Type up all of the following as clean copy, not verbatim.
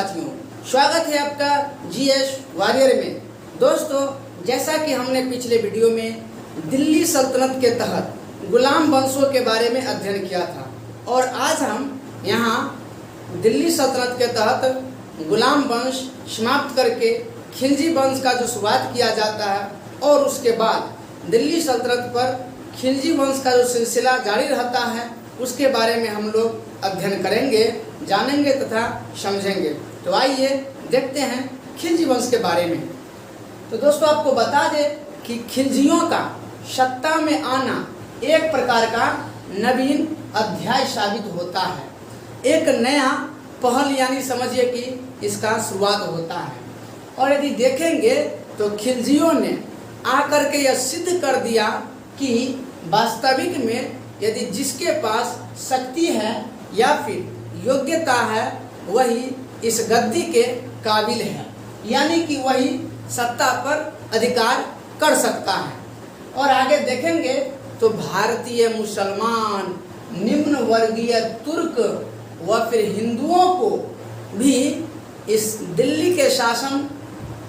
साथियों, स्वागत है आपका जीएस वॉरियर में। दोस्तों, जैसा कि हमने पिछले वीडियो में दिल्ली सल्तनत के तहत गुलाम वंशों के बारे में अध्ययन किया था और आज हम यहाँ दिल्ली सल्तनत के तहत गुलाम वंश समाप्त करके खिलजी वंश का जो शुरुआत किया जाता है और उसके बाद दिल्ली सल्तनत पर खिलजी वंश का जो सिलसिला जारी रहता है उसके बारे में हम लोग अध्ययन करेंगे, जानेंगे तथा समझेंगे। तो आइए देखते हैं खिलजी वंश के बारे में। तो दोस्तों, आपको बता दें कि खिलजियों का सत्ता में आना एक प्रकार का नवीन अध्याय साबित होता है, एक नया पहल यानी समझिए कि इसका शुरुआत होता है। और यदि देखेंगे तो खिलजियों ने आकर के यह सिद्ध कर दिया कि वास्तविक में यदि जिसके पास शक्ति है या फिर योग्यता है वही इस गद्दी के काबिल है, यानी कि वही सत्ता पर अधिकार कर सकता है। और आगे देखेंगे तो भारतीय मुसलमान, निम्न वर्गीय तुर्क व फिर हिंदुओं को भी इस दिल्ली के शासन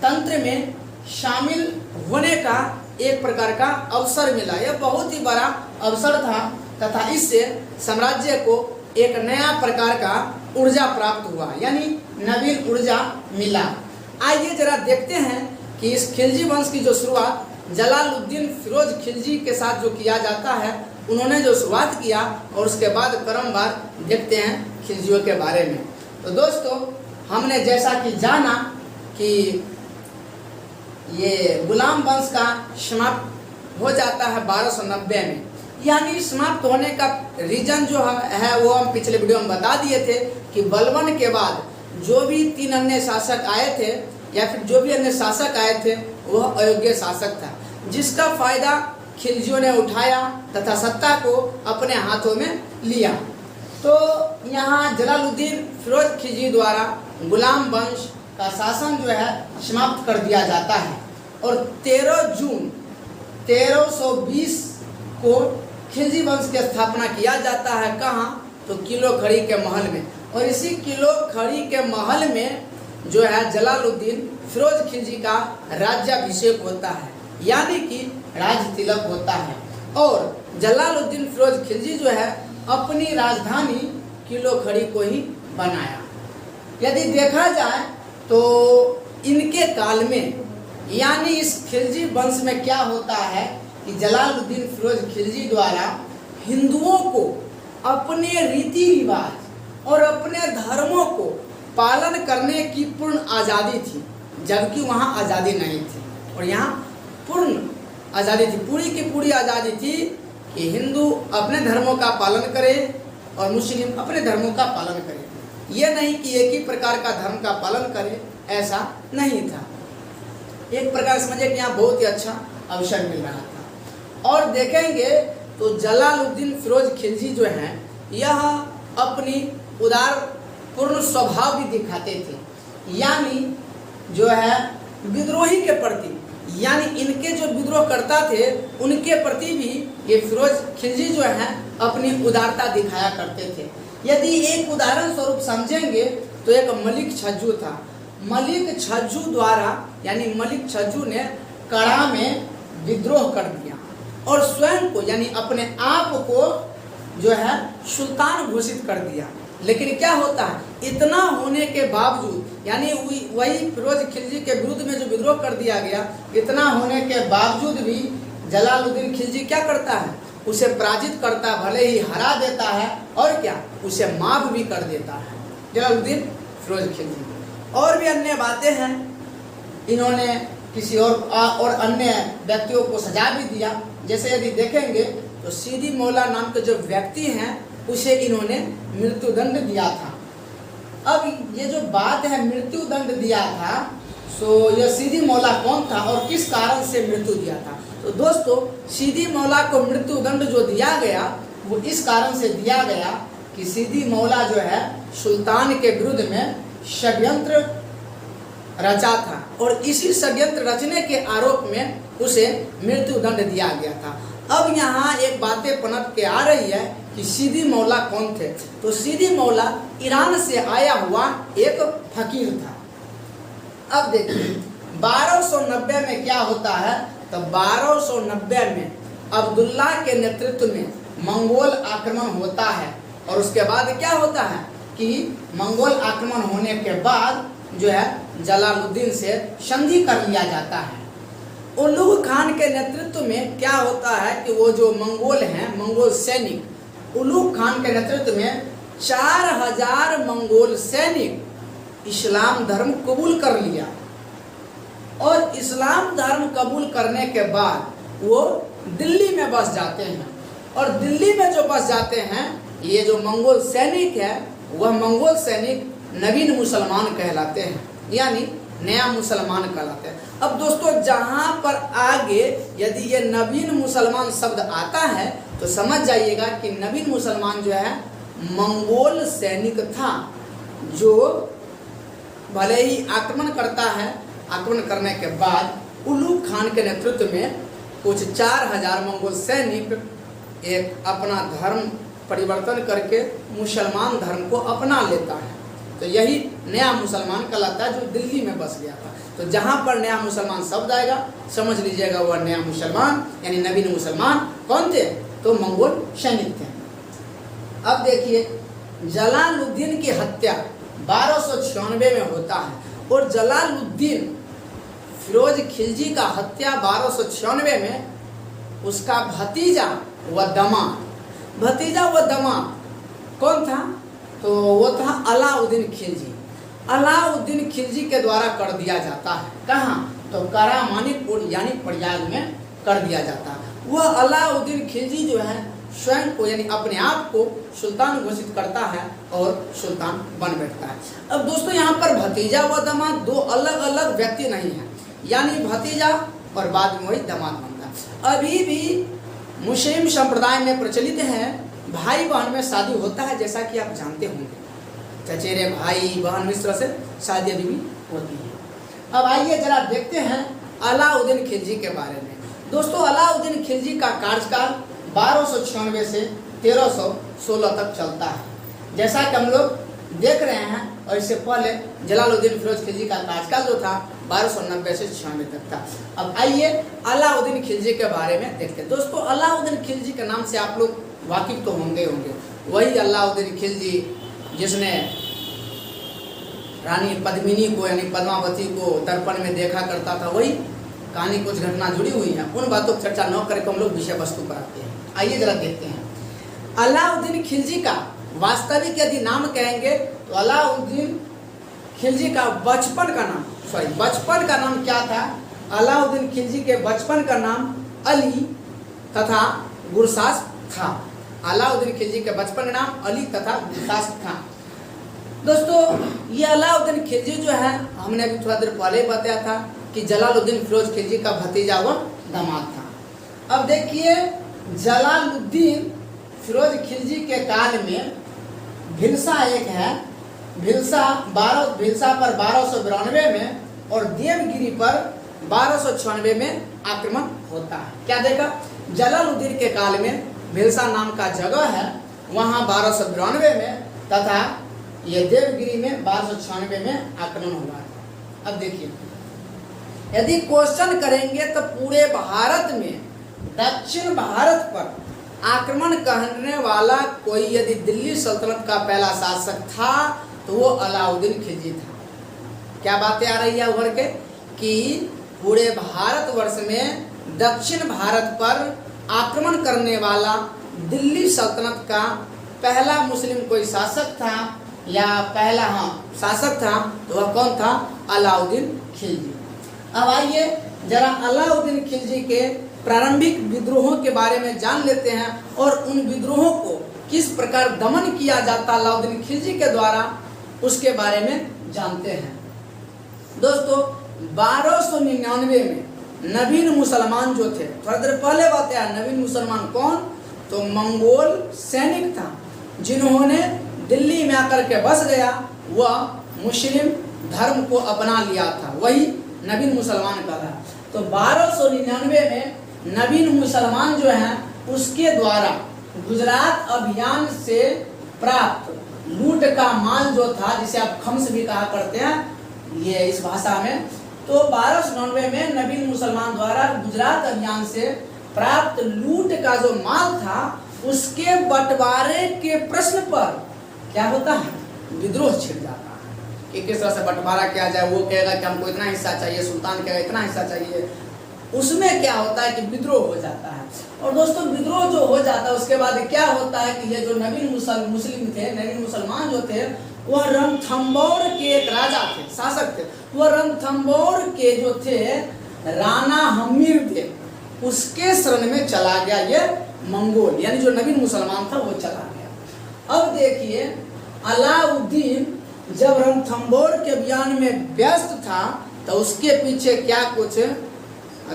तंत्र में शामिल होने का एक प्रकार का अवसर मिला। यह बहुत ही बड़ा अवसर था तथा इससे साम्राज्य को एक नया प्रकार का ऊर्जा प्राप्त हुआ, यानी नवीन ऊर्जा मिला। आइए जरा देखते हैं कि इस खिलजी वंश की जो शुरुआत जलालुद्दीन फिरोज खिलजी के साथ जो किया जाता है, उन्होंने जो शुरुआत किया और उसके बाद क्रमवार देखते हैं खिलजियों के बारे में। तो दोस्तों, हमने जैसा कि जाना कि ये गुलाम वंश का समाप्त हो जाता है 1290 में, यानी समाप्त होने का रीजन जो है वो हम पिछले वीडियो में बता दिए थे कि बलबन के बाद जो भी 3 अन्य शासक आए थे या फिर जो भी अन्य शासक आए थे वह अयोग्य शासक था, जिसका फायदा खिलजियों ने उठाया तथा सत्ता को अपने हाथों में लिया। तो यहाँ जलालुद्दीन फिरोज खिलजी द्वारा गुलाम वंश का शासन जो है समाप्त कर दिया जाता है और 13 जून 1320 को खिलजी वंश की स्थापना किया जाता है। कहाँ? तो किलो खड़ी के महल में। और इसी किलो खड़ी के महल में जो है जलालुद्दीन फिरोज खिलजी का राज्याभिषेक होता है, यानी कि राज तिलक होता है। और जलालुद्दीन फिरोज खिलजी जो है अपनी राजधानी किलो खड़ी को ही बनाया। यदि देखा जाए तो इनके काल में यानी इस खिलजी वंश में क्या होता है कि जलालुद्दीन फिरोज खिलजी द्वारा हिंदुओं को अपने रीति रिवाज और अपने धर्मों को पालन करने की पूर्ण आज़ादी थी, जबकि वहाँ आज़ादी नहीं थी। और यहाँ पूर्ण आज़ादी थी, पूरी की पूरी आज़ादी थी कि हिंदू अपने धर्मों का पालन करें और मुस्लिम अपने धर्मों का पालन करें। यह नहीं कि एक ही प्रकार का धर्म का पालन करें, ऐसा नहीं था। एक प्रकार समझिए कि यहाँ बहुत ही अच्छा अवसर मिल रहा था। और देखेंगे तो जलालुद्दीन फिरोज खिलजी जो हैं यह अपनी उदार पूर्ण स्वभाव भी दिखाते थे, यानी जो है विद्रोही के प्रति, यानी इनके जो विद्रोह करता थे उनके प्रति भी ये फिरोज खिलजी जो हैं अपनी उदारता दिखाया करते थे। यदि एक उदाहरण स्वरूप समझेंगे तो एक मलिक छज्जू था। मलिक छज्जू द्वारा यानी मलिक छज्जू ने कड़ा में विद्रोह कर दिया और स्वयं को यानी अपने आप को जो है सुल्तान घोषित कर दिया। लेकिन क्या होता है, इतना होने के बावजूद यानी वही फिरोज खिलजी के विरुद्ध में जो विद्रोह कर दिया गया, इतना होने के बावजूद भी जलालुद्दीन खिलजी क्या करता है, उसे पराजित करता, भले ही हरा देता है और क्या उसे माफ भी कर देता है जलालुद्दीन फिरोज खिलजी। और भी अन्य बातें हैं, इन्होंने किसी और अन्य व्यक्तियों को सजा भी दिया। जैसे यदि देखेंगे तो सीदी मौला नाम के जो व्यक्ति हैं उसे इन्होंने मृत्युदंड दिया था। अब ये जो बात है मृत्युदंड दिया था, सो यह सीदी मौला कौन था और किस कारण से मृत्यु दिया था? तो दोस्तों, सीदी मौला को मृत्युदंड जो दिया गया वो इस कारण से दिया गया कि सीदी मौला जो है सुल्तान के विरुद्ध में षड्यंत्र रचा था और इसी षड्यंत्र रचने के आरोप में उसे मृत्युदंड दिया गया था। अब यहाँ एक बातें पनप के आ रही है कि सीदी मौला कौन थे। तो सीदी मौला ईरान से आया हुआ एक फकीर था। अब देखिए 1290 में क्या होता है, तो 1290 में अब्दुल्ला के नेतृत्व में मंगोल आक्रमण होता है। और उसके बाद क्या होता है कि मंगोल आक्रमण होने के बाद जो है जलालुद्दीन से संधि कर लिया जाता है। उलुग खान के नेतृत्व में क्या होता है कि वो जो मंगोल हैं, मंगोल सैनिक, उलुग खान के नेतृत्व में 4000 मंगोल सैनिक इस्लाम धर्म कबूल कर लिया। और इस्लाम धर्म कबूल करने के बाद वो दिल्ली में बस जाते हैं। और दिल्ली में जो बस जाते हैं, ये जो मंगोल सैनिक है वह मंगोल सैनिक नवीन मुसलमान कहलाते हैं, यानी नया मुसलमान कहलाते हैं। अब दोस्तों जहाँ पर आगे यदि ये नवीन मुसलमान शब्द आता है तो समझ जाइएगा कि नवीन मुसलमान जो है मंगोल सैनिक था, जो भले ही आक्रमण करता है। आक्रमण करने के बाद उलुग खान के नेतृत्व में कुछ 4000 मंगोल सैनिक एक अपना धर्म परिवर्तन करके मुसलमान धर्म को अपना लेता है। तो यही नया मुसलमान कहलाता है, जो दिल्ली में बस गया था। तो जहाँ पर नया मुसलमान शब्द आएगा समझ लीजिएगा वह नया मुसलमान यानी नवीन मुसलमान कौन थे, तो मंगोल सैनिक थे। अब देखिए जलालुद्दीन की हत्या 1296 में होता है। और जलालुद्दीन फिरोज खिलजी का हत्या 1296 में उसका भतीजा व दामाद कौन था, तो वो था अलाउद्दीन खिलजी। अलाउद्दीन खिलजी के द्वारा कर दिया जाता है। कहाँ, तो करामानिकपुर यानी प्रयाग में कर दिया जाता है। वह अलाउद्दीन खिलजी जो है स्वयं को यानी अपने आप को सुल्तान घोषित करता है और सुल्तान बन बैठता है। अब दोस्तों यहाँ पर भतीजा व दामाद दो अलग अलग व्यक्ति नहीं है, यानी भतीजा और बाद में वही दामाद बनता है। अभी भी मुस्लिम संप्रदाय में प्रचलित है भाई बहन में शादी होता है, जैसा कि आप जानते होंगे, चचेरे भाई बहन इस तरह से शादी अभी भी होती है। अब आइए जरा देखते हैं अलाउद्दीन खिलजी के बारे में। दोस्तों अलाउद्दीन खिलजी का कार्यकाल 1296 से 1316 तक चलता है, जैसा कि हम लोग देख रहे हैं। और इससे पहले जलालुद्दीन फिरोज खिलजी का कार्यकाल जो था 1290 से 96 तक था। अब आइए अलाउद्दीन खिलजी के बारे में देखते हैं। दोस्तों अलाउद्दीन खिलजी के नाम से आप लोग वाकिफ तो होंगे वही अलाउद्दीन खिलजी जिसने रानी पद्मिनी को यानी पद्मावती को दर्पण में देखा करता था, वही कहानी कुछ घटना जुड़ी हुई है। उन बातों की चर्चा न करके हम लोग विषय वस्तु पर आते हैं। आइए जरा देखते हैं अलाउद्दीन खिलजी का वास्तविक यदि नाम कहेंगे तो अलाउद्दीन खिलजी का बचपन का नाम क्या था। अलाउद्दीन खिलजी के बचपन का नाम अली तथा गुरसास था। अलाउद्दीन खिलजी के बचपन का नाम अली तथा गुरसास था। दोस्तों ये अलाउद्दीन खिलजी जो है हमने अभी थोड़ा देर पहले बताया था कि जलालुद्दीन फिरोज खिलजी का भतीजा व दामाद था। अब देखिए जलालुद्दीन फिरोज खिलजी के काल में भिलसा एक है, भिलसा पर 1292 में और देवगिरी पर 1296 में आक्रमण होता है। क्या देखा, जलालुद्दीन के काल में भिलसा नाम का जगह है, वहाँ 1292 में तथा ये देवगिरी में 1296 में आक्रमण हुआ है। अब देखिए यदि क्वेश्चन करेंगे तो पूरे भारत में दक्षिण भारत पर आक्रमण करने वाला कोई यदि दिल्ली सल्तनत का पहला शासक था तो वो अलाउद्दीन खिलजी था। क्या बातें आ रही है उभर के कि पूरे भारतवर्ष में दक्षिण भारत पर आक्रमण करने वाला दिल्ली सल्तनत का पहला मुस्लिम कोई शासक था या पहला शासक था तो वह कौन था, अलाउद्दीन खिलजी। अब आइए जरा अलाउद्दीन खिलजी के प्रारंभिक विद्रोहों के बारे में जान लेते हैं और उन विद्रोहों को किस प्रकार दमन किया जाता अलाउद्दीन खिलजी के द्वारा उसके बारे में जानते हैं। दोस्तों 1299 में नवीन मुसलमान जो थे, थोड़ा देर पहले बात है, नवीन मुसलमान कौन, तो मंगोल सैनिक था जिन्होंने दिल्ली में आकर के बस गया, वह मुस्लिम धर्म को अपना लिया था, वही नवीन मुसलमान का था। तो 1299 में नवीन मुसलमान जो हैं उसके द्वारा गुजरात अभियान से प्राप्त लूट का माल जो था, जिसे आप खम्स भी कहा करते हैं ये इस भाषा में, तो 1299 में नवीन मुसलमान द्वारा गुजरात अभियान से प्राप्त लूट का जो माल था उसके बंटवारे के प्रश्न पर क्या होता है, विद्रोह छिड़ जाता है कि किस तरह से बंटवारा किया जाए। वो कहेगा कि हमको इतना हिस्सा चाहिए, सुल्तान कहेगा इतना हिस्सा चाहिए। उसमें क्या होता है कि विद्रोह हो जाता है। और दोस्तों विद्रोह जो हो जाता है उसके बाद क्या होता है कि ये जो नवीन मुस्लिम थे, नवीन मुसलमान जो थे, वह रणथंबोर के एक राजा थे, शासक थे। वह रणथंबोर के जो थे राणा हमीर थे, उसके शरण में चला गया ये मंगोल, यानी जो नवीन मुसलमान था वो चला गया। अब देखिए अलाउद्दीन जब रणथंबोर के अभियान में व्यस्त था तो उसके पीछे क्या कुछ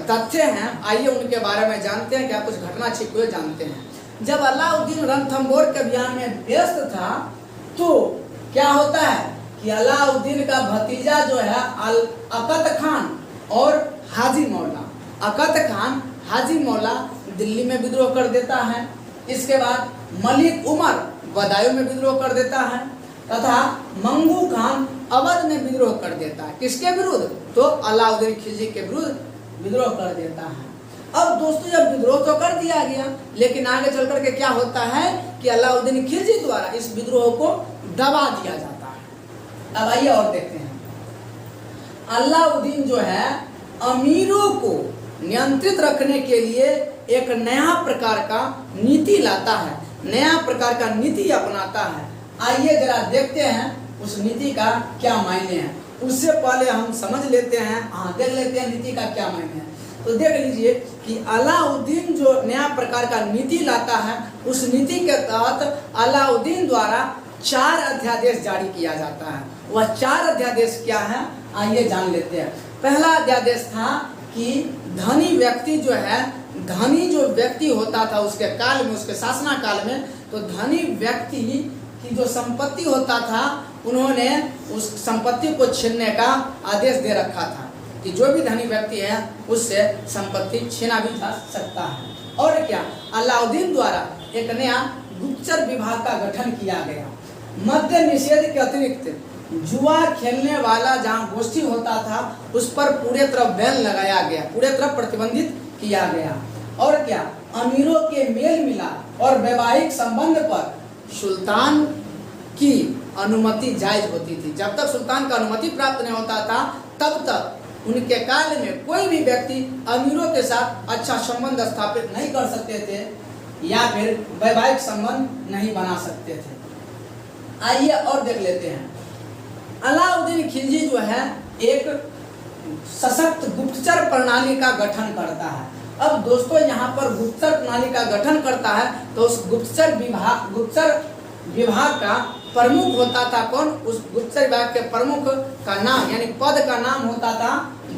तथ्य हैं, आइए उनके बारे में जानते हैं, क्या कुछ घटना छिपी हुई जानते हैं। जब अलाउद्दीन रणथंबोर के अभियान में व्यस्त था तो क्या होता है कि अलाउद्दीन का भतीजा जो है अकत खान और हाजी मौला, अकत खान हाजी मौला दिल्ली में विद्रोह कर देता है। इसके बाद मलिक उमर बदायूं में विद्रोह कर देता है तथा मंगू खान अवध में विद्रोह कर देता है। किसके विरुद्ध? तो अलाउद्दीन खिलजी के विरुद्ध विद्रोह कर देता है। अब दोस्तों जब विद्रोह तो कर दिया गया, लेकिन आगे चल करके क्या होता है कि अलाउद्दीन खिलजी द्वारा इस विद्रोह को दबा दिया जाता है। अब आइए और देखते हैं। अलाउद्दीन जो है अमीरों को नियंत्रित रखने के लिए एक नया प्रकार का नीति लाता है, नया प्रकार का नीति अपनाता है। आइए जरा देखते हैं उस नीति का क्या मायने हैं। उससे पहले हम समझ लेते हैं, देख लेते हैं नीति का क्या मायने है। तो देख लीजिए कि अलाउद्दीन जो नया प्रकार का नीति लाता है, उस नीति के तहत अलाउद्दीन द्वारा 4 अध्यादेश जारी किया जाता है। वह 4 अध्यादेश क्या है, आइए जान लेते हैं। पहला अध्यादेश था कि धनी व्यक्ति जो है, धनी जो व्यक्ति होता था उसके काल में, उसके शासना काल में, तो धनी व्यक्ति की जो संपत्ति होता था उन्होंने उस संपत्ति को छीनने का आदेश दे रखा था कि जो भी धनी व्यक्ति है उससे संपत्ति छीना भी जा सकता है। और क्या, अलाउद्दीन द्वारा एक नया गुप्तचर विभाग का गठन किया गया। मद्य निषेध के अतिरिक्त जुआ खेलने वाला जहाँ गोष्ठी होता था उस पर पूरे तरफ बैन लगाया गया, पूरे तरफ प्रतिबंधित किया गया। और क्या, अमीरों के मेल मिलाप और वैवाहिक संबंध पर सुल्तान की अनुमति जायज होती थी। जब तक सुल्तान का अनुमति प्राप्त नहीं होता था तब तक उनके काल में कोई भी व्यक्ति अमीरों के साथ अच्छा संबंध स्थापित नहीं कर सकते थे या फिर वैवाहिक संबंध नहीं बना सकते थे। आइए और देख लेते हैं। अलाउद्दीन खिलजी जो है एक सशक्त गुप्तचर प्रणाली का गठन करता है। अब दोस्तों यहाँ पर गुप्तचर प्रणाली का गठन करता है तो उस गुप्तचर विभाग का प्रमुख होता था कौन? उस गुप्तचर विभाग के प्रमुख का नाम यानी पद का नाम होता था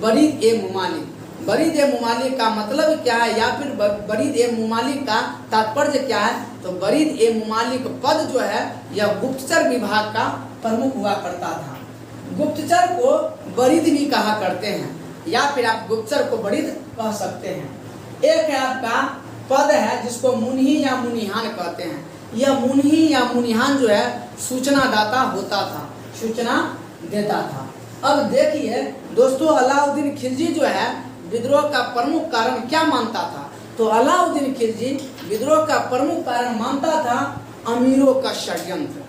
बरीद ए मुमालिक। बरीद ए मुमालिक का मतलब क्या है या फिर बरीद ए मुमालिक का तात्पर्य क्या है? तो बरीद ए मुमालिक पद जो है यह गुप्तचर विभाग का प्रमुख हुआ करता था। गुप्तचर को बरीद भी कहा करते हैं या फिर आप गुप्तचर को बरीद कह सकते हैं। एक है आपका पद है जिसको मुन्ही या मुनिहान कहते हैं। यह मुन्ही या मुनिहान जो है सूचना दाता होता था, सूचना देता था। अब देखिए दोस्तों अलाउद्दीन खिलजी जो है विद्रोह का प्रमुख कारण क्या मानता था? तो अलाउद्दीन खिलजी विद्रोह का प्रमुख कारण मानता था अमीरों का षड्यंत्र।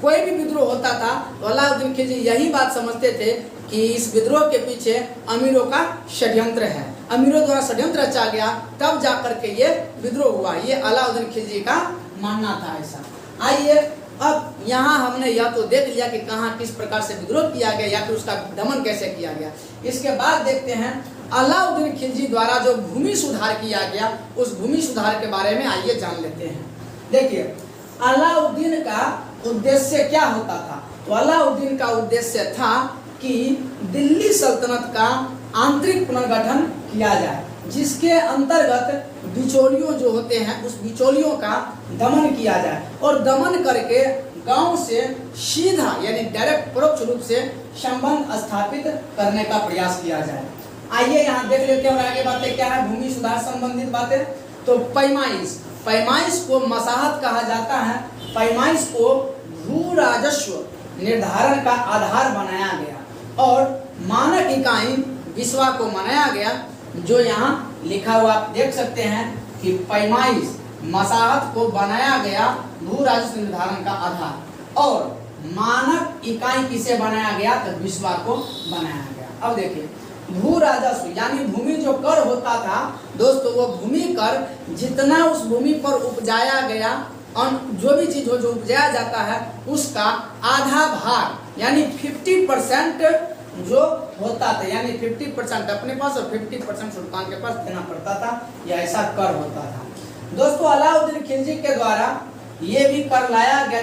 कोई भी विद्रोह होता था तो अलाउद्दीन खिलजी यही बात समझते थे कि इस विद्रोह के पीछे अमीरों का षड्यंत्र है, अमीरों द्वारा षड्यंत्र रचा गया तब जाकर के ये विद्रोह हुआ। ये अलाउद्दीन खिलजी का मानना था ऐसा। आइए अब यहाँ हमने यह तो देख लिया कि कहाँ किस प्रकार से विद्रोह किया गया या फिर उसका दमन कैसे किया गया। इसके बाद देखते हैं अलाउद्दीन खिलजी द्वारा जो भूमि सुधार किया गया उस भूमि सुधार के बारे में आइए जान लेते हैं। देखिए अलाउद्दीन का उद्देश्य क्या होता था? तो अलाउद्दीन का उद्देश्य था कि दिल्ली सल्तनत का आंतरिक पुनर्गठन किया जाए, जिसके अंतर्गत बिचौलियों जो होते हैं उस बिचौलियों का दमन किया जाए और दमन करके गांव से सीधा यानी डायरेक्ट परोक्ष रूप से संबंध स्थापित करने का प्रयास किया जाए। आइए यहाँ देख लेते हैं और आगे बातें क्या है भूमि सुधार संबंधित बातें। तो पैमाइश, पैमाइश को मसाहत कहा जाता है। पैमाइश को भू राजस्व निर्धारण का आधार बनाया गया और मानक इकाई विश्वा को मनाया गया। जो यहाँ लिखा हुआ आप देख सकते हैं कि पैमाइश मसाहत को बनाया गया भू राजस्व निर्धारण का आधार और मानक इकाई किसे बनाया गया तो विश्वा को बनाया गया। अब देखिए भू राजस्व यानी भूमि जो कर होता था दोस्तों, वो भूमि कर जितना उस भूमि पर उपजाया गया जो भी चीज हो जो उपजाया जाता है उसका आधा भाग यानी 50% जो होता था, यानी 50% अपने पास और 50% सुल्तान के पास देना पड़ता था। यह ऐसा कर होता था दोस्तों। अलाउद्दीन खिलजी के द्वारा ये भी कर लाया गया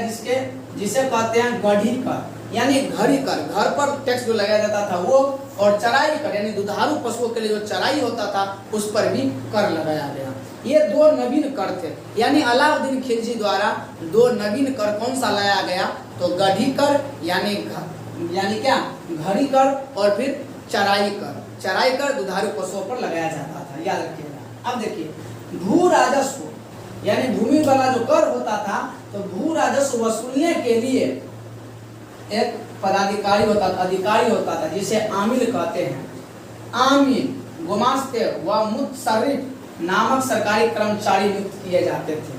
जिसे कहते हैं गढ़ी कर यानी घड़ी कर, घर पर टैक्स जो लगाया जाता था वो, और चराई कर यानी दुधारू पशुओं के लिए जो चराई होता था उस पर भी कर लगाया गया। ये दो नवीन कर थे, यानी अलाउद्दीन खिलजी द्वारा दो नवीन कर कौन सा लाया गया तो गढ़ी कर यानी क्या घड़ी कर और फिर चराई कर दुधारू पशुओं पर लगाया जाता था, याद रखिएगा। अब देखिए भू राजस्व यानी भूमि वाला जो कर होता था तो भू राजस्व वसूलने के लिए एक पदाधिकारी होता था, अधिकारी होता था जिसे आमिल कहते हैं। आमिल, गुमास्ते व मुतसर्रिफ नामक सरकारी कर्मचारी नियुक्त किए जाते थे।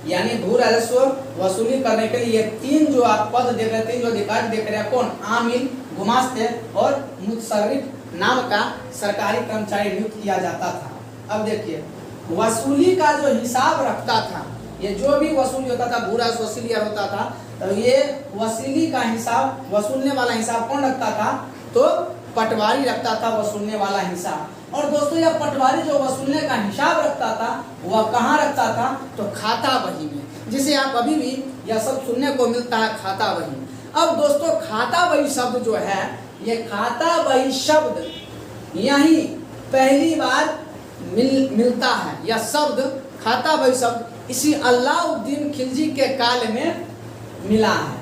यानी भू राजस्व वसूली करने के लिए तीन जो आप पद देख रहे थे, जो अधिकारी देख रहे हैं कौन, आमिल, गुमास्ते और मुतसर्रिफ नाम का सरकारी कर्मचारी नियुक्त किया जाता था। अब देखिए वसूली का जो हिसाब रखता था, ये जो भी वसूली होता था भू राजस्व वसूली होता था तो ये वसूली का हिसाब, वसूलने वाला हिसाब कौन रखता था तो पटवारी रखता था वसूलने वाला हिसाब। और दोस्तों यह पटवारी जो वसूलने का हिसाब रखता था वह कहाँ रखता था तो खाता बही में, जिसे आप अभी भी यह सब सुनने को मिलता है खाता बही। अब दोस्तों खाता बही शब्द जो है, ये खाता बही शब्द यही पहली बार मिलता है। यह शब्द खाता बही शब्द इसी अलाउद्दीन खिलजी के काल में मिला है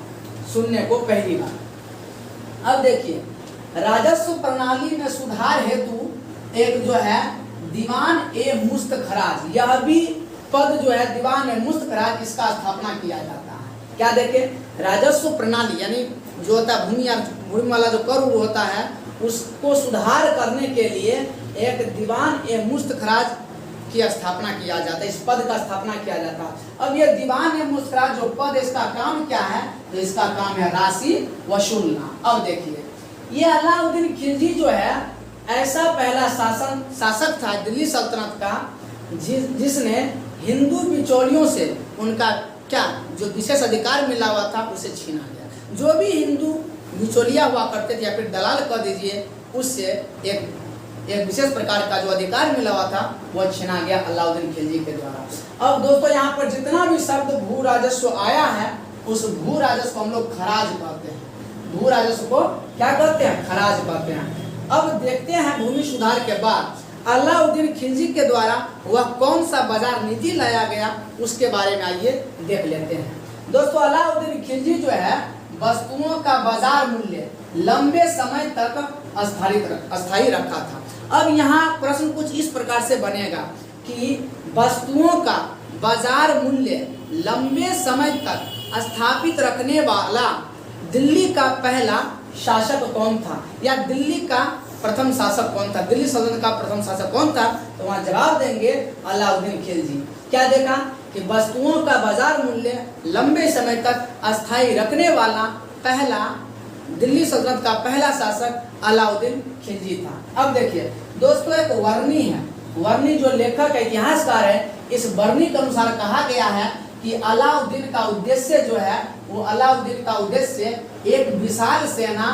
सुनने को पहली बार। अब देखिए राजस्व प्रणाली में सुधार हेतु एक जो है दीवान ए मुस्त खराज, यह भी पद जो है दीवान ए मुस्त खराज, इसका स्थापना किया जाता है। क्या देखे राजस्व प्रणाली यानी जो होता है भूमि वाला जो कर होता है उसको सुधार करने के लिए एक दीवान ए मुस्त खराज की स्थापना किया जाता है, इस पद का स्थापना किया जाता है। अब ये दीवान ए मुस्त खराज जो पद, इसका काम क्या है तो इसका काम है राशि वसूलना। अब देखिए ये अलाउद्दीन खिलजी जो है ऐसा पहला शासक था दिल्ली सल्तनत का जिसने हिंदू बिचौलियों से उनका क्या जो विशेष अधिकार मिला हुआ था उसे छीना गया। जो भी हिंदू बिचौलिया हुआ करते थे या फिर दलाल कह दीजिए, उससे एक विशेष प्रकार का जो अधिकार मिला हुआ था वह छीना गया अलाउद्दीन खिलजी के द्वारा। अब दोस्तों यहाँ पर जितना भी शब्द भू राजस्व आया है उस भू राजस्व को हम लोग खराज कहते हैं। भू राजस्व को क्या कहते हैं खराज कहते हैं। अब देखते हैं भूमि सुधार के बाद अलाउद्दीन खिलजी के द्वारा वह कौन सा बाजार नीति लाया गया उसके बारे में आइए देख लेते हैं। दोस्तों अलाउद्दीन खिलजी जो है वस्तुओं का बाजार मूल्य लंबे समय तक अस्थायी रखा था। अब यहाँ प्रश्न कुछ इस प्रकार से बनेगा कि वस्तुओं का बाजार मूल्य लंबे समय तक स्थापित रखने वाला दिल्ली का पहला शासक कौन था या दिल्ली का प्रथम शासक कौन था, दिल्ली सल्तनत का प्रथम शासक कौन था, तो वहाँ जवाब देंगे अलाउद्दीन खिलजी। क्या देखा कि वस्तुओं का बाजार मूल्य लंबे समय तक अस्थायी रखने वाला पहला दिल्ली सल्तनत का पहला शासक अलाउद्दीन खिलजी था। अब देखिए दोस्तों एक वर्णी है, वर्णी जो लेखक इतिहासकार है, इस वर्णी के अनुसार कहा गया है कि अलाउद्दीन का उद्देश्य जो है वो अलाउद्दीन का उद्देश्य एक विशाल सेना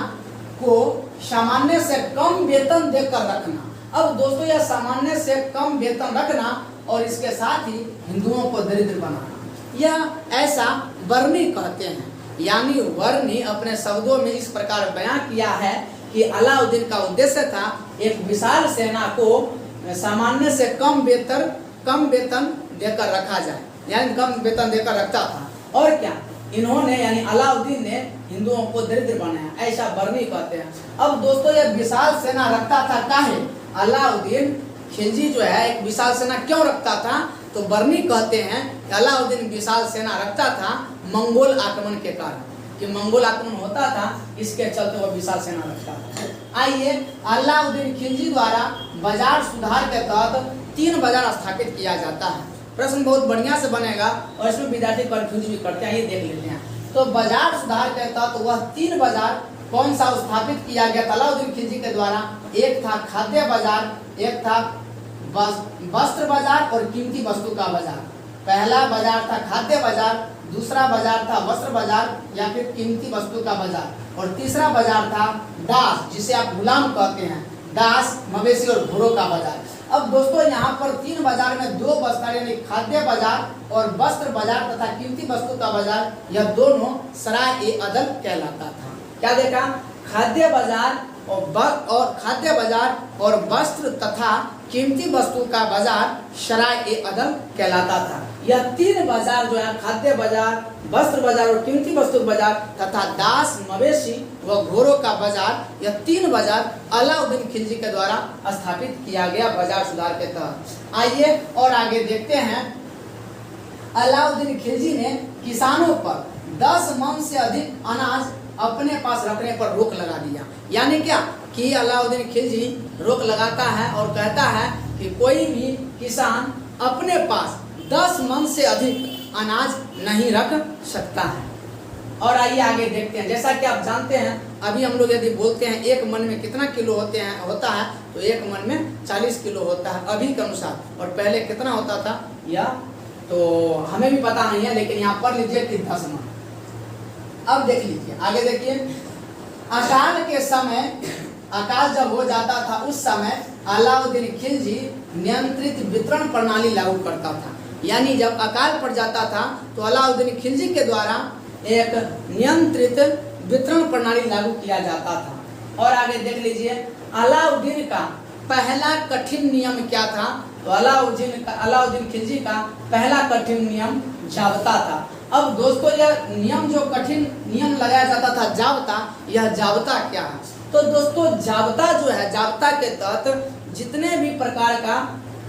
को सामान्य से कम वेतन देकर रखना। अब दोस्तों यह सामान्य से कम वेतन रखना और इसके साथ ही हिंदुओं को दरिद्र बनाना, यह ऐसा वर्णी कहते हैं। यानी वर्णी अपने शब्दों में इस प्रकार बयां किया है कि अलाउद्दीन का उद्देश्य था एक विशाल सेना को सामान्य से कम वेतन देकर रखा जाए, यानी कम वेतन देकर रखता था। और क्या इन्होंने यानी अलाउद्दीन ने हिंदुओं को दरिद्र बनाया, ऐसा वर्णी कहते हैं। अब दोस्तों यह विशाल सेना रखता था काहे, अलाउद्दीन खिलजी जो है एक विशाल सेना क्यों रखता था तो बर्नी कहते हैं कि अलाउद्दीन विशाल सेना रखता था मंगोल आक्रमण के कारण, कि मंगोल आक्रमण होता था इसके चलते वह विशाल सेना रखता था। आइए, अलाउद्दीन खिलजी द्वारा बाजार सुधार के तहत 3 बाजार स्थापित किया जाता है। प्रश्न बहुत बढ़िया से बनेगा और इसमें विद्यार्थी कंफ्यूज भी करते हैं, ये देख लेते हैं। तो बाजार सुधार के तहत वह 3 बाजार कौन सा स्थापित किया गया था अलाउद्दीन खिलजी के द्वारा? एक था खाद्य बाजार, एक था वस्त्र बाजार और कीमती वस्तु का बाजार। पहला बाजार था खाद्य बाजार, दूसरा बाजार था वस्त्र बाजार या फिर कीमती वस्तु का बाजार, और तीसरा बाजार था दास, जिसे आप गुलाम कहते हैं, दास, मवेशी और घोड़ों का बाजार। अब दोस्तों यहाँ पर 3 बाजार में 2 बाजार यानी खाद्य बाजार और वस्त्र बाजार तथा कीमती वस्तु का बाजार, यह दोनों सराय-ए-अदल कहलाता था। क्या देखा? खाद्य बाजार और खाद्य बाजार और वस्त्र तथा कीमती वस्तु का बाजार सराय-ए-अदल कहलाता था। यह 3 बाजार जो है, खाद्य बाजार, वस्त्र बाजार और कीमती वस्तु बाजार तथा दास, मवेशी व घोड़ों का बाजार, यह 3 बाजार अलाउद्दीन खिलजी के द्वारा स्थापित किया गया बाजार सुधार के तहत। आइए और आगे देखते हैं। अलाउद्दीन खिलजी ने किसानों पर 10 मन से अधिक अनाज अपने पास रखने पर रोक लगा दिया। यानी क्या कि अलाउद्दीन खिलजी रोक लगाता है और कहता है कि कोई भी किसान अपने पास 10 मन से अधिक अनाज नहीं रख सकता है। और आइए आगे देखते हैं। जैसा कि आप जानते हैं, अभी हम लोग यदि बोलते हैं 1 मन में कितना किलो होता है, तो 1 मन में 40 किलो होता है अभी के अनुसार, और पहले कितना होता था या तो हमें भी पता नहीं है, लेकिन यहाँ पर लीजिए कि 10 मन। अब देख लीजिए, आगे देखिए। अकाल के समय, अकाल जब हो जाता था उस समय अलाउद्दीन खिलजी नियंत्रित वितरण प्रणाली लागू करता था। यानी जब अकाल पड़ जाता था तो अलाउद्दीन खिलजी के द्वारा एक नियंत्रित वितरण प्रणाली लागू किया जाता था। और आगे देख लीजिए, अलाउद्दीन का पहला कठिन नियम क्या था? तो अलाउद्दीन खिलजी का पहला कठिन नियम जाब्ता था। अब दोस्तों, यह नियम जो कठिन नियम लगाया जाता था जाब्ता, यह जाब्ता क्या है? तो दोस्तों, जाब्ता जो है, जाब्ता के तहत जितने भी प्रकार का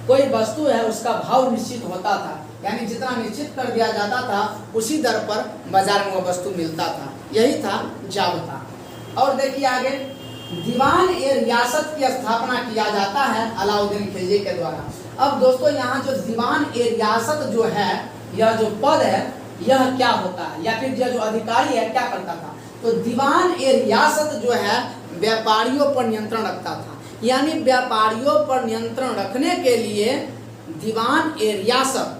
कोई वस्तु है उसका भाव निश्चित होता था। यानी जितना निश्चित कर दिया जाता था उसी दर पर बाजार में वह वस्तु मिलता था, यही था जाब्ता। और देखिए आगे, दीवान-ए-रियासत की स्थापना किया जाता है अलाउद्दीन खिलजी के द्वारा। अब दोस्तों, यहाँ जो दीवान-ए-रियासत जो है, यह जो पद है, यह क्या होता है या फिर यह जो अधिकारी है क्या करता था? तो दीवान-ए-रियासत जो है व्यापारियों पर नियंत्रण रखता था। यानी व्यापारियों पर नियंत्रण रखने के लिए दीवान-ए-रियासत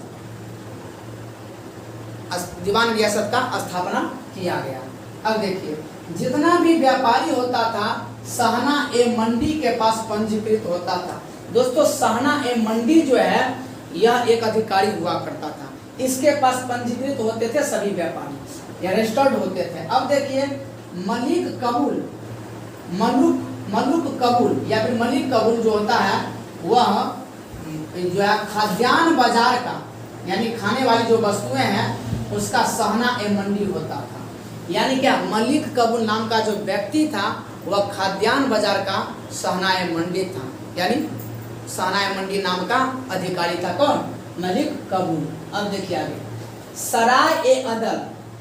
का स्थापना किया गया। अब देखिए, जितना भी व्यापारी होता था सहना-ए-मंडी के पास पंजीकृत होता था। दोस्तों, सहना-ए-मंडी जो है यह एक अधिकारी हुआ करता था, इसके पास पंजीकृत होते थे सभी व्यापारी या रजिस्टर्ड होते थे। अब देखिए, मलुक कबूल या फिर मलिक कबूल जो होता है वह जो है खाद्यान्न बाजार का, यानी खाने वाली जो वस्तुएं हैं उसका सहना-ए-मंडी होता था। यानी क्या, मलिक कबूल नाम का जो व्यक्ति था वह खाद्यान्न बाजार का सहना-ए-मंडी था। यानी सहना-ए-मंडी नाम का अधिकारी था कौन? मलिक कबूल। अब देखिए आगे,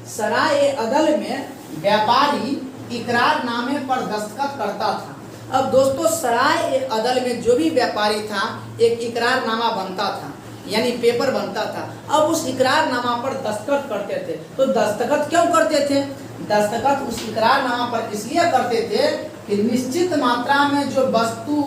सराय-ए-अदल में व्यापारी इकरारनामे पर दस्तखत करता था। अब दोस्तों, सराय-ए-अदल में जो भी व्यापारी था एक इकरारनामा बनता था, यानी पेपर बनता था। अब उस इकरारनामा पर दस्तखत करते थे। तो दस्तखत क्यों करते थे? दस्तखत उस इकरारनामा पर इसलिए करते थे कि निश्चित मात्रा में जो वस्तु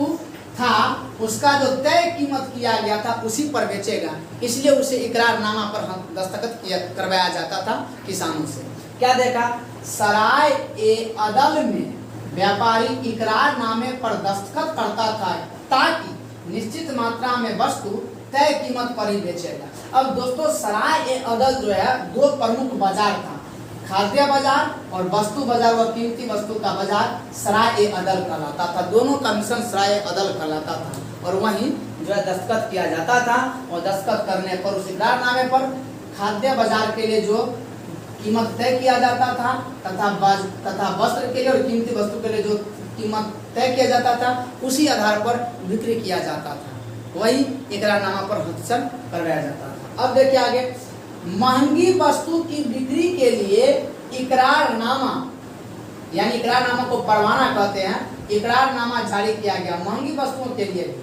था उसका जो तय कीमत किया गया था उसी पर बेचेगा, इसलिए उसे इकरारनामा पर दस्तखत करवाया जाता था किसानों से। क्या देखा? सराय-ए-अदल में व्यापारी इकरारनामे पर दस्तखत करता था ताकि निश्चित मात्रा में वस्तु तय कीमत पर ही बेचेगा। अब दोस्तों, सराय-ए-अदल जो है 2 प्रमुख बाजार था, खाद्य बाजार और वस्तु बाजार व कीमती वस्तु का बाजार सराय-ए-अदल कहलाता था। दोनों का मिश्रण सराय-ए-अदल कहलाता था। और वहीं जो है दस्तखत किया जाता था, और दस्तखत करने पर उस इकरारनामे पर खाद्य बाजार के लिए जो कीमत तय किया जाता था तथा वस्त्र के लिए और कीमती वस्तु के लिए जो कीमत तय किया जाता था उसी आधार पर बिक्री किया जाता था। वही इकरारनामा पर हस्ताक्षर करवाया जाता था। अब देखिए आगे, महंगी वस्तु की बिक्री के लिए इकरारनामा, यानी इकरारनामा को परवाना कहते हैं, इकरारनामा जारी किया गया महंगी वस्तुओं के लिए।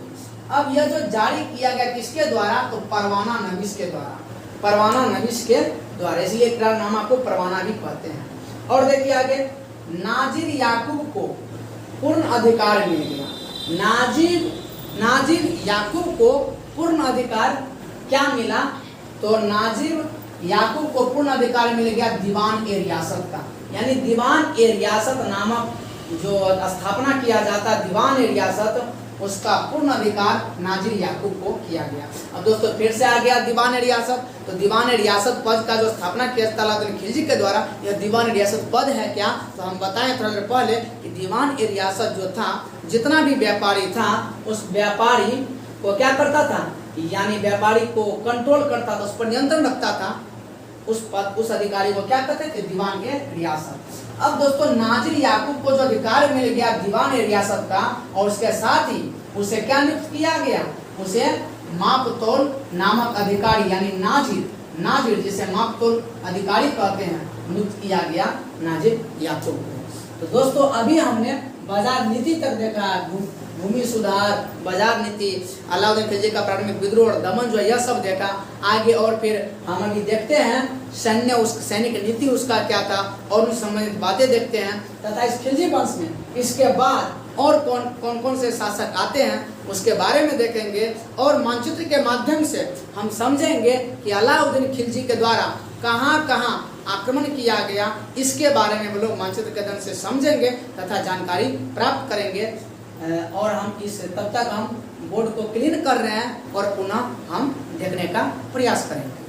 अब यह जो जारी किया गया किसके द्वारा, तो परवाना नवीस के द्वारा, परवाना नवीस के द्वारा, इसलिए इकरारनामा को परवाना भी कहते हैं। और देखिए आगे, नाजिर याकूब को पूर्ण अधिकार मिल गया। नाजिर याकूब को पूर्ण अधिकार क्या मिला, तो नाजिर याकूब को पूर्ण अधिकार मिल गया दीवान ए रियासत का, यानी दीवान ए रियासत नामक जो स्थापना किया जाता दीवान ए रियासत, उसका पूर्ण अधिकार नाजिर याकूब को किया गया। अब दोस्तों फिर से आ गया दीवान ए रियासत, तो दीवान ए रियासत पद का जो स्थापना किया अलाउद्दीन खिलजी के द्वारा, यह दीवान ए रियासत पद है क्या, तो हम बताएं थोड़ा देर पहले कि दीवान ए रियासत जो था, जितना भी व्यापारी था उस व्यापारी को क्या करता था, यानी व्यापारी को कंट्रोल करता था, उस पर नियंत्रण रखता था, उस अधिकारी को क्या कहते थे, दीवान ए रियासत। अब दोस्तों नाजिर याकूब को जो अधिकार मिल गया दीवान ए रियासत का, और उसके साथ ही उसे क्या नियुक्त किया गया, उसे मापतोल नामक अधिकारी, यानी नाजिर जिसे मापतोल अधिकारी कहते हैं, नियुक्त किया गया नाजिर याकूब को। तो दोस्तों अभी हमने बाजार नीति तक देखा, भूमि सुधार, बाजार नीति, अलाउद्दीन खिलजी का प्रारंभिक विद्रोह और दमन जो है यह सब देखा। आगे और फिर हम अभी देखते हैं सैनिक नीति उसका क्या था और उन संबंधित बातें देखते हैं, तथा इस खिलजी वंश में इसके बाद और कौन कौन से शासक आते हैं उसके बारे में देखेंगे, और मानचित्र के माध्यम से हम समझेंगे कि अलाउद्दीन खिलजी के द्वारा कहाँ कहाँ आक्रमण किया गया, इसके बारे में हम लोग मानचित्र के माध्यम से समझेंगे तथा जानकारी प्राप्त करेंगे। और हम तब तक हम बोर्ड को क्लीन कर रहे हैं और पुनः हम देखने का प्रयास करेंगे।